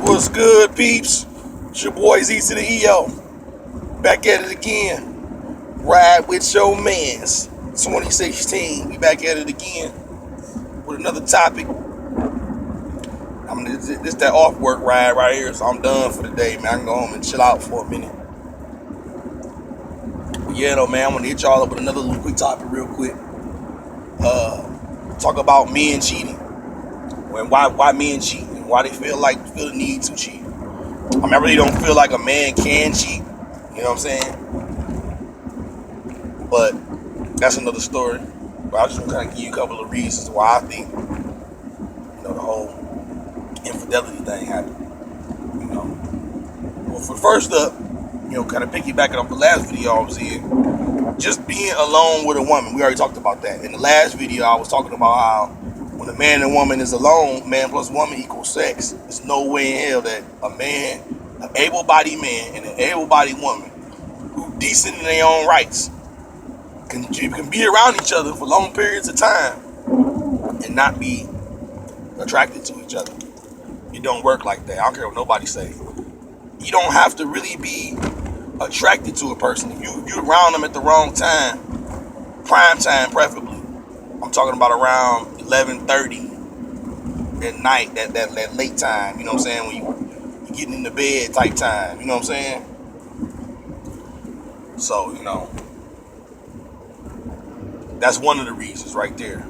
What's good, peeps? It's your boy Z to the EO. Back at it again. Ride with your mans. 2016. We back at it again with another topic. This that off work ride right here, so I'm done for the day, man. I can go home and chill out for a minute. But yeah, though, man, I want to hit y'all up with another little quick topic, real quick. Talk about men cheating. Why men cheat and why they feel the need to cheat. I really don't feel like a man can cheat. You know what I'm saying? But that's another story. But I just want to kind of give you a couple of reasons why I think, the whole infidelity thing happened. Well, for first up, kind of piggybacking off the last video I was in, just being alone with a woman. We already talked about that. In the last video, I was talking about how when a man and woman is alone, man plus woman equals sex. There's no way in hell that an able-bodied man and an able-bodied woman who decent in their own rights can be around each other for long periods of time and not be attracted to each other. It don't work like that. I don't care what nobody say. You don't have to really be attracted to a person. If you're around them at the wrong time, prime time preferably. I'm talking about around 11:30 at night, that late time. You know what I'm saying? When you're getting into bed type time. You know what I'm saying? So, that's one of the reasons right there.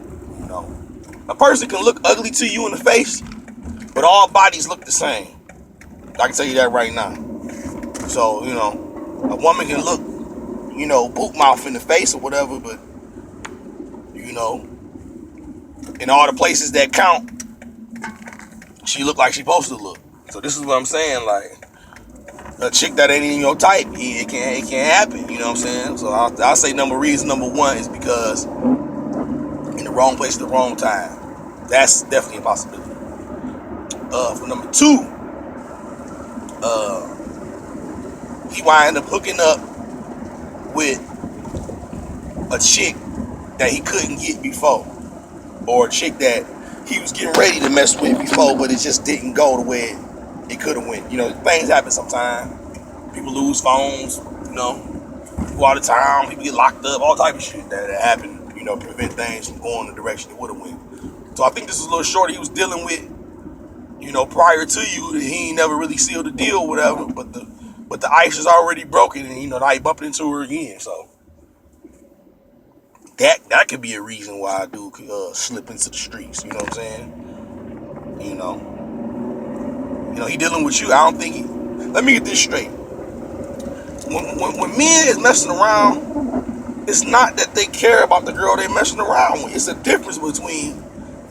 A person can look ugly to you in the face, but all bodies look the same. I can tell you that right now. So, a woman can look, boot mouth in the face or whatever, but, in all the places that count, she look like she supposed to look. So this is what I'm saying, like, a chick that ain't in your type, it can't happen, you know what I'm saying? So I'll say reason number one is because in the wrong place at the wrong time. That's definitely a possibility. For number two, he wind up hooking up with a chick that he couldn't get before, or a chick that he was getting ready to mess with before, but it just didn't go the way it could have went. Things happen sometimes. People lose phones, go out of town, people get locked up, all type of shit that happen, prevent things from going the direction it would have went. So I think this is a little shorty he was dealing with, prior to you. He ain't never really sealed the deal or whatever, but the ice is already broken, and now he bumping into her again. So that could be a reason why a dude could slip into the streets. You know what I'm saying? He dealing with you. I don't think let me get this straight. When men is messing around, it's not that they care about the girl they messing around with. It's a difference between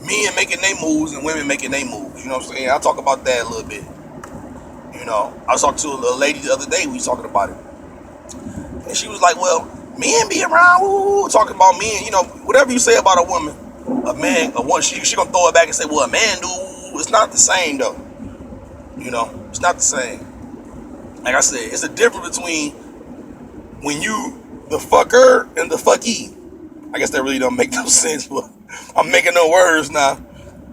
men making their moves and women making their moves. You know what I'm saying? I'll talk about that a little bit. I was talking to a lady the other day. We was talking about it, and she was like, "Well, men be around, talking about men. Whatever you say about a woman, a man, a woman, she gonna throw it back and say, well, a man do. It's not the same though. It's not the same. Like I said, it's a difference between when you the fucker and the fucky. I guess that really don't make no sense, but I'm making no words now.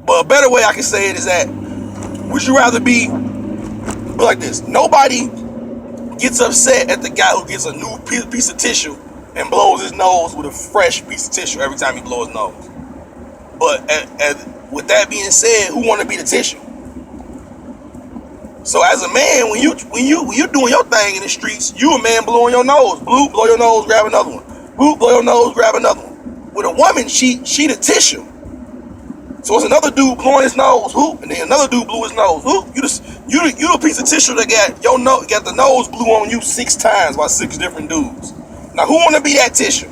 But a better way I can say it is that, would you rather be like this? Nobody gets upset at the guy who gets a new piece of tissue and blows his nose with a fresh piece of tissue every time he blows his nose. But with that being said, who want to be the tissue? So as a man, when you doing your thing in the streets, you a man blowing your nose. Blue, blow your nose, grab another one. Blue, blow your nose, grab another one. With a woman, she the tissue. So it's another dude blowing his nose, whoop, and then another dude blew his nose, whoop. You the piece of tissue that got the nose blew on you 6 times by 6 different dudes. Now who want to be that tissue?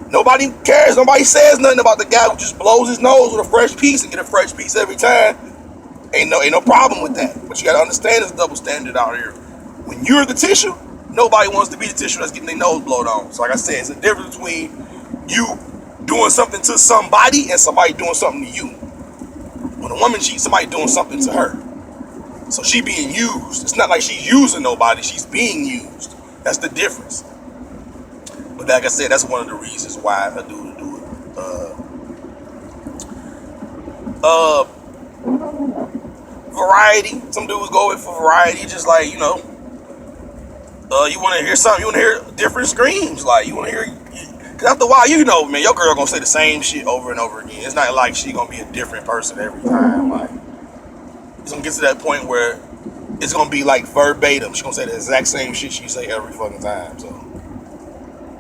Nobody cares. Nobody says nothing about the guy who just blows his nose with a fresh piece and get a fresh piece every time. Ain't no problem with that. But you gotta understand there's a double standard out here. When you're the tissue, nobody wants to be the tissue that's getting their nose blown on. So like I said, it's a difference between you doing something to somebody and somebody doing something to you. When a woman cheats, somebody doing something to her. So she being used. It's not like she's using nobody, she's being used. That's the difference. But like I said, that's one of the reasons why a dude do it. variety. Some dudes go with for variety, just like, you know, you want to hear something, you want to hear different screams, like you want to hear. Cause after a while, you know, man, your girl gonna say the same shit over and over again. It's not like she gonna be a different person every time. Like it's gonna get to that point where it's gonna be like verbatim. She's gonna say the exact same shit she say every fucking time. So,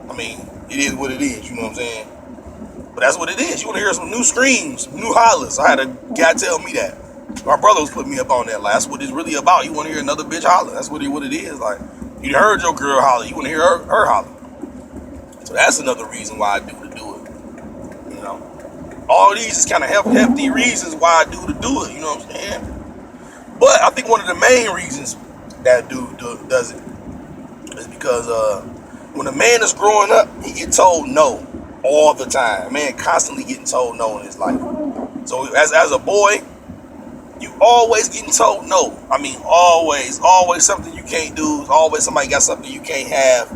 I mean, it is what it is. You know what I'm saying? But that's what it is. You want to hear some new screams, new hollers. I had a guy tell me that. My brother was putting me up on that. Like, that's what it's really about. You want to hear another bitch holler. That's what it is. Like, you heard your girl holler. You want to hear her holler. So that's another reason why I do it. You know, all these is kind of hefty reasons why I do it. You know what I'm saying? But I think one of the main reasons that dude does it is because when a man is growing up, he get told no all the time. Man, constantly getting told no in his life. So as a boy, you always getting told no. I mean, always something you can't do. Always somebody got something you can't have.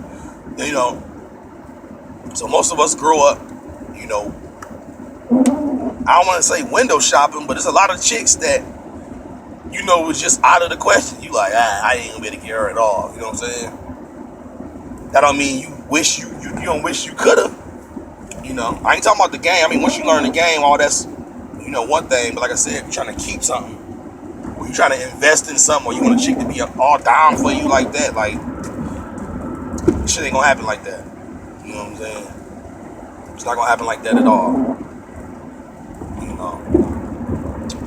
You know. So most of us grow up, you know, I don't want to say window shopping, but there's a lot of chicks that, you know, was just out of the question. You like, I ain't gonna be able to get her at all. You know what I'm saying? That don't mean you wish you don't wish you could have. You know, I ain't talking about the game. I mean, once you learn the game, all that's, you know, one thing. But like I said, if you're trying to keep something, or you're trying to invest in something, or you want a chick to be all down for you like that, like, shit ain't gonna happen like that. You know what I'm saying? It's not gonna happen like that at all. You know.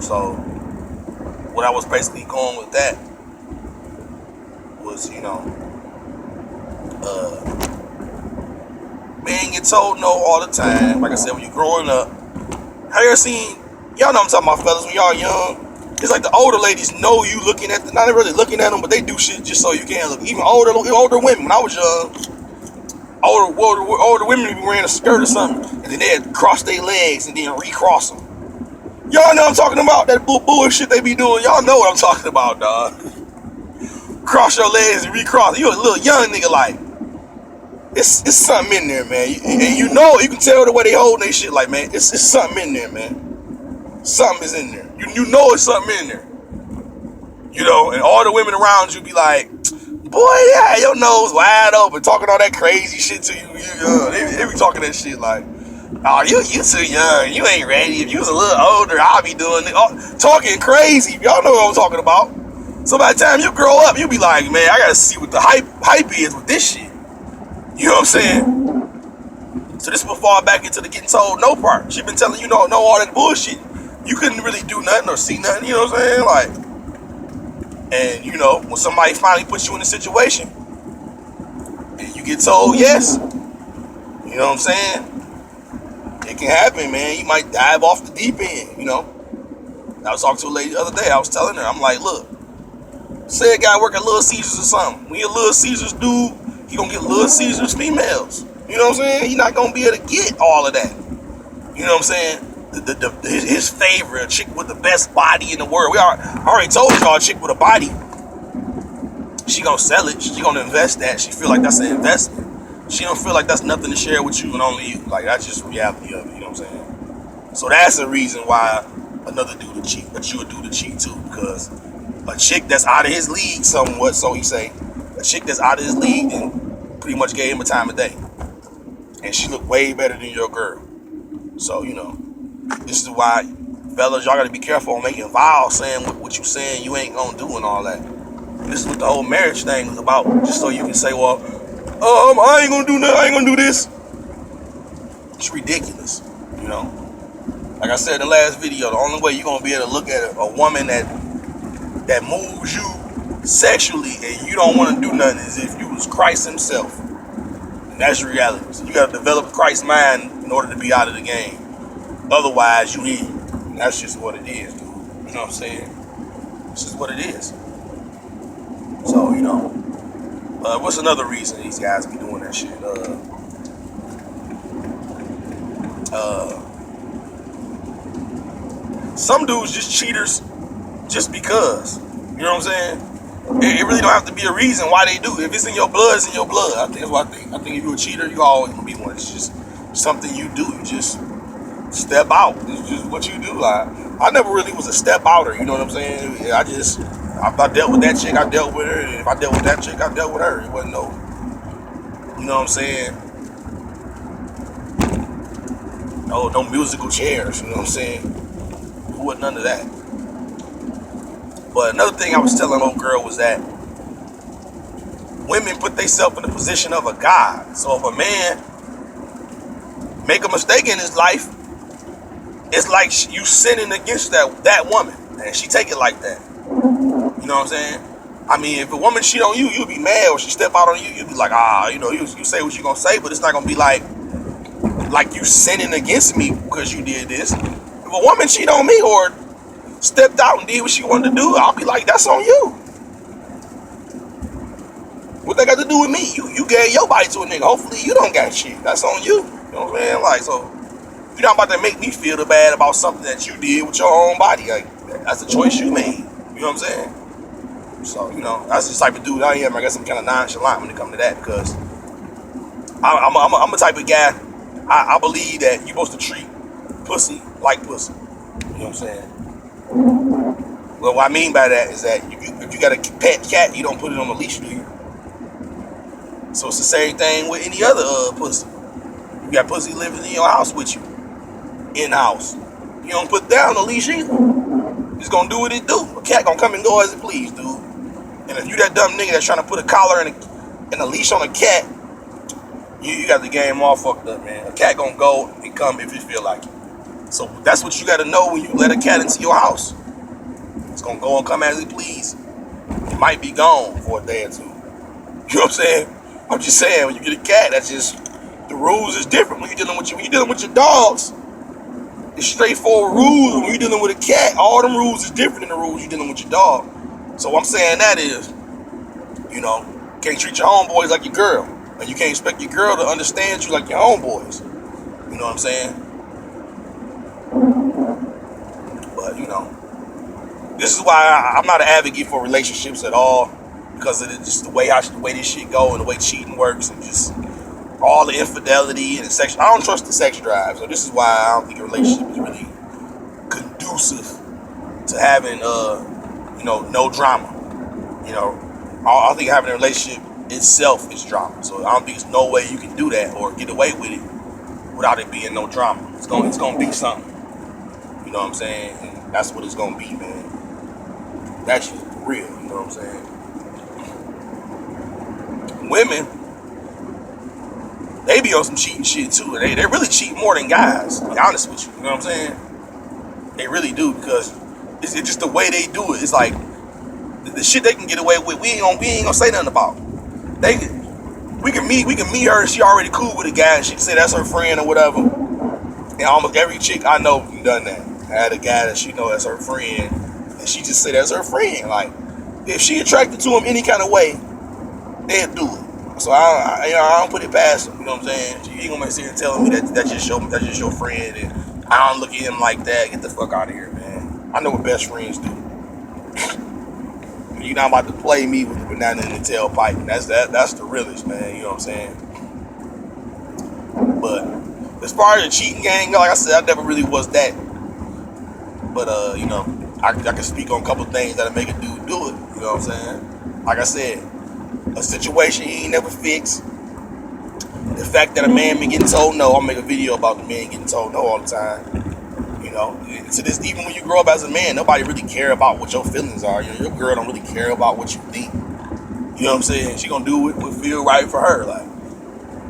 So what I was basically going with that was, you know, man get told no all the time. Like I said, when you're growing up, have you ever seen, y'all know I'm talking about, fellas, when y'all young, it's like the older ladies know you looking at them, not really looking at them, but they do shit just so you can't look. Even older women, when I was young, older women would be wearing a skirt or something, and then they'd cross their legs and then recross them. Y'all know what I'm talking about? That bullshit they be doing. Y'all know what I'm talking about, dog. Cross your legs and recross. You a little young nigga, like, it's something in there, man. And you know, you can tell the way they holding their shit, like, man, it's something in there, man. Something is in there. You know it's something in there. You know, and all the women around you be like, boy, yeah, your nose wide open, talking all that crazy shit to you. They be talking that shit like, oh, you too young, you ain't ready. If you was a little older, I'll be doing it. Talking crazy. Y'all know what I'm talking about. So by the time you grow up, you be like, man, I gotta see what the hype is with this shit. You know what I'm saying? So this will fall back into the getting told no part. She been telling you no all that bullshit. You couldn't really do nothing or see nothing. You know what I'm saying? Like. And, you know, when somebody finally puts you in a situation and you get told yes, you know what I'm saying? It can happen, man. You might dive off the deep end, you know? I was talking to a lady the other day. I was telling her, I'm like, look, say a guy work at Little Caesars or something. When you're Little Caesars dude, he gonna get Little Caesars females. You know what I'm saying? He not gonna be able to get all of that. You know what I'm saying? His favorite chick with the best body in the world. I already told y'all, a chick with a body, she gonna sell it. She gonna invest that. She feel like that's an investment. She don't feel like that's nothing to share with you and only you. Like, that's just the reality of it. You know what I'm saying? So that's the reason why another dude would cheat, but you would do the cheat too, because a chick that's out of his league, somewhat, so he say, a chick that's out of his league and pretty much gave him a time of day, and she looked way better than your girl. So, you know, this is why, fellas, y'all gotta be careful on making vows saying what you saying you ain't gonna do and all that. This is what the whole marriage thing is about, just so you can say, well, I ain't gonna do nothing, I ain't gonna do this. It's ridiculous, you know. Like I said in the last video, the only way you're gonna be able to look at a woman that moves you sexually and you don't want to do nothing is if you was Christ himself. And that's the reality. So you gotta develop Christ's mind in order to be out of the game. Otherwise, you in. And that's just what it is, dude. You know what I'm saying? It's just what it is. So, you know, what's another reason these guys be doing that shit? Some dudes just cheaters just because. You know what I'm saying? It really don't have to be a reason why they do. If it's in your blood, it's in your blood. I think that's what I think. I think if you're a cheater, you always gonna be one. It's just something you do. You just step out. It's just what you do. Like, I never really was a step outer. You know what I'm saying? I dealt with that chick. I dealt with her. And if I dealt with that chick, I dealt with her. It wasn't no, you know what I'm saying? No musical chairs. You know what I'm saying? It wasn't none of that. But another thing I was telling old girl was that women put themselves in the position of a god. So if a man make a mistake in his life, it's like you sinning against that woman, and she take it like that. You know what I'm saying? I mean, if a woman cheat on you, you'll be mad, or she step out on you, you'll be like, you say what you gonna say, but it's not gonna be like you sinning against me because you did this. If a woman cheat on me or stepped out and did what she wanted to do, I'll be like, that's on you. What they got to do with me? You gave your body to a nigga. Hopefully you don't got shit. That's on you. You know what I'm saying? Like, so you're not about to make me feel bad about something that you did with your own body. Like, that's a choice you made. You know what I'm saying? So, that's the type of dude I am. I guess I'm kind of nonchalant when it comes to that, because I'm a type of guy. I believe that you're supposed to treat pussy like pussy. You know what I'm saying? Well, what I mean by that is that if you got a pet cat, you don't put it on a leash, do you? So it's the same thing with any other pussy. You got pussy living in your house with you, in-house. You don't put that on a leash either. It's gonna do what it do. A cat gonna come and go as it please, dude. And if you that dumb nigga that's trying to put a collar and a leash on a cat, you got the game all fucked up, man. A cat gonna go and come if it feel like it. So that's what you gotta know when you let a cat into your house. It's gonna go and come as it please. It might be gone for a day or two. You know what I'm saying? I'm just saying, when you get a cat, that's just, the rules is different when you're dealing with your dogs. It's straightforward rules. When you're dealing with a cat, all them rules is different than the rules you're dealing with your dog. So what I'm saying that is, you can't treat your homeboys like your girl. And you can't expect your girl to understand you like your homeboys. You know what I'm saying? But, this is why I'm not an advocate for relationships at all, because of just the way this shit go and the way cheating works and just all the infidelity and the sex. I don't trust the sex drive, so this is why I don't think a relationship is really conducive to having no drama. I think having a relationship itself is drama. So I don't think there's no way you can do that or get away with it without it being no drama. It's gonna be something. You know what I'm saying? And that's what it's gonna be, man. That's just real. You know what I'm saying? Women, they be on some cheating shit too. They really cheat more than guys, to be honest with you. You know what I'm saying? They really do, because it's just the way they do it. It's like the shit they can get away with, we ain't gonna say nothing about. We can meet her and she already cool with a guy and she can say that's her friend or whatever. And almost every chick I know done that. I had a guy that she know as her friend and she just say that's her friend. Like, if she attracted to him any kind of way, they'll do it. So I don't put it past him. You know what I'm saying? You ain't gonna sit here telling me that's just your friend and I don't look at him like that. Get the fuck out of here, man. I know what best friends do. You're not about to play me with the banana in the tailpipe. That's the realest, man. You know what I'm saying? But as far as the cheating game, like I said, I never really was that. But I can speak on a couple things that'll make a dude do it. You know what I'm saying? Like I said, a situation he ain't never fixed. The fact that a man been getting told no, I'll make a video about the man getting told no all the time. To this, even when you grow up as a man, nobody really care about what your feelings are. Your girl don't really care about what you think. You know what I'm saying? She gonna do what feel right for her. Like,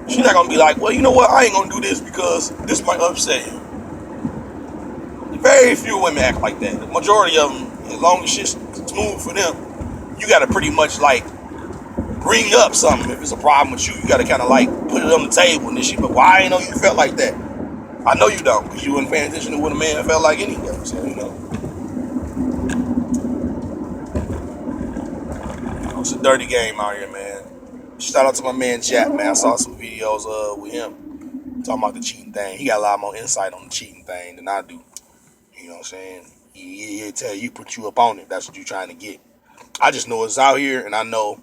she not gonna be like, well, you know what? I ain't gonna do this because this might upset him. Very few women act like that. The majority of them, as long as shit's smooth for them, you gotta pretty much like bring up something. If it's a problem with you, you gotta kind of like put it on the table and this shit. But why I ain't know you felt like that? I know you don't, because you wasn't paying attention to what a man felt like anyway. So, it's a dirty game out here, man. Shout out to my man Jack, man. I saw some videos with him talking about the cheating thing. He got a lot more insight on the cheating thing than I do. You know what I'm saying? He'll tell you, put you up on it. That's what you're trying to get. I just know it's out here, and I know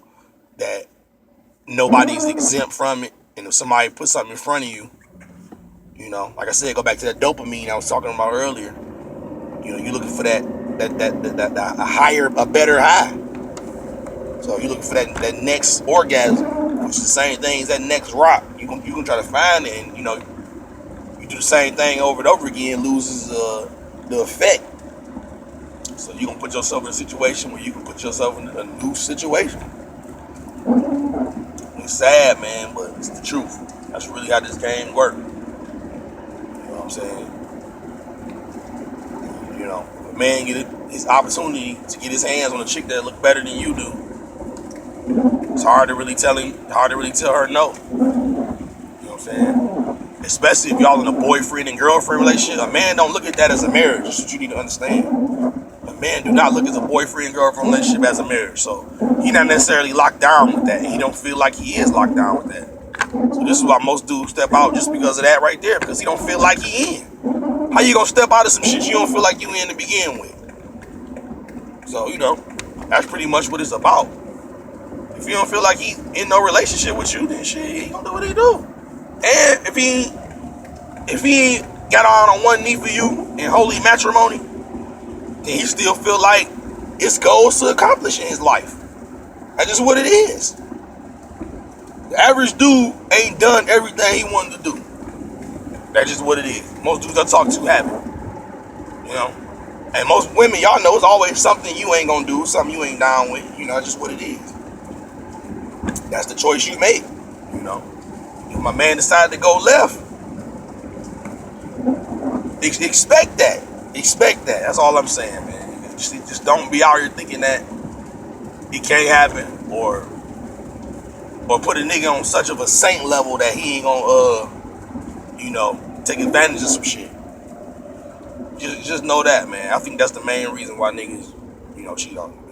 that nobody's exempt from it. And if somebody puts something in front of you, You know, like I said, go back to that dopamine I was talking about earlier. You know, you're looking for that a higher, a better high. So you're looking for that next orgasm, which is the same thing as that next rock. You can try to find it, and you know, you do the same thing over and over again, loses the effect. So you're gonna put yourself in a situation where you can put yourself in a new situation. It's sad, man, but it's the truth. That's really how this game works. You know what I'm saying? You know, if a man get his opportunity to get his hands on a chick that look better than you do, it's hard to really tell her no. You know what I'm saying? Especially if y'all in a boyfriend and girlfriend relationship. A man don't look at that as a marriage. That's what you need to understand. A man do not look at a boyfriend-girlfriend relationship as a marriage. So he not necessarily locked down with that. He don't feel like he is locked down with that. So this is why most dudes step out just because of that right there, because he don't feel like he in. How you gonna step out of some shit you don't feel like you in to begin with? So, you know, that's pretty much what it's about. If you don't feel like he in no relationship with you, then shit, he ain't gonna do what he do. And if he ain't got on one knee for you in holy matrimony, then he still feel like it's goals to accomplish in his life. That's just what it is. The average dude ain't done everything he wanted to do. That's just what it is. Most dudes I talk to haven't. You know? And most women, y'all know, it's always something you ain't gonna do, something you ain't down with. You know, that's just what it is. That's the choice you make. You know? If my man decided to go left, expect that. Expect that. That's all I'm saying, man. Just don't be out here thinking that it can't happen, or put a nigga on such of a saint level that he ain't gonna you know, take advantage of some shit. Just know that, man. I think that's the main reason why niggas, you know, cheat on you.